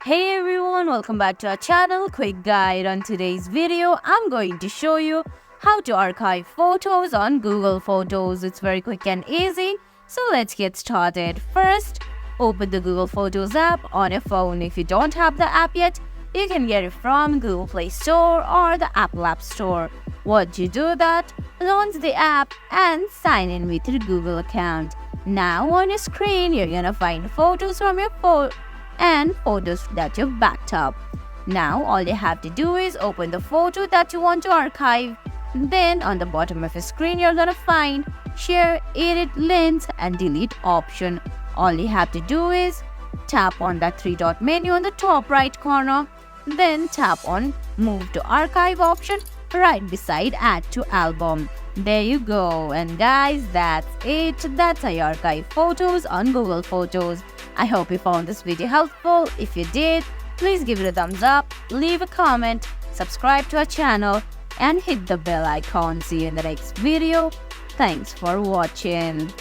Hey everyone, welcome back to our channel. Quick guide. On today's video, I'm going to show you how to archive photos on Google Photos. It's very quick and easy. So let's get started. First, open the Google Photos app on your phone. If you don't have the app yet, you can get it from Google Play Store or the Apple App Store. Once you do that, launch the app and sign in with your Google account. Now on your screen, you're gonna find photos from your phone and photos that you've backed up. Now all you have to do is open the photo that you want to archive. Then on the bottom of your screen, you're gonna find Share, Edit, Links and Delete option. All you have to do is tap on that three-dot menu on the top right corner. Then tap on Move to Archive option right beside Add to Album. There you go. And guys, that's it. That's how you archive photos on Google Photos. I hope you found this video helpful. If you did, please give it a thumbs up, leave a comment, subscribe to our channel and hit the bell icon. See you in the next video. Thanks for watching.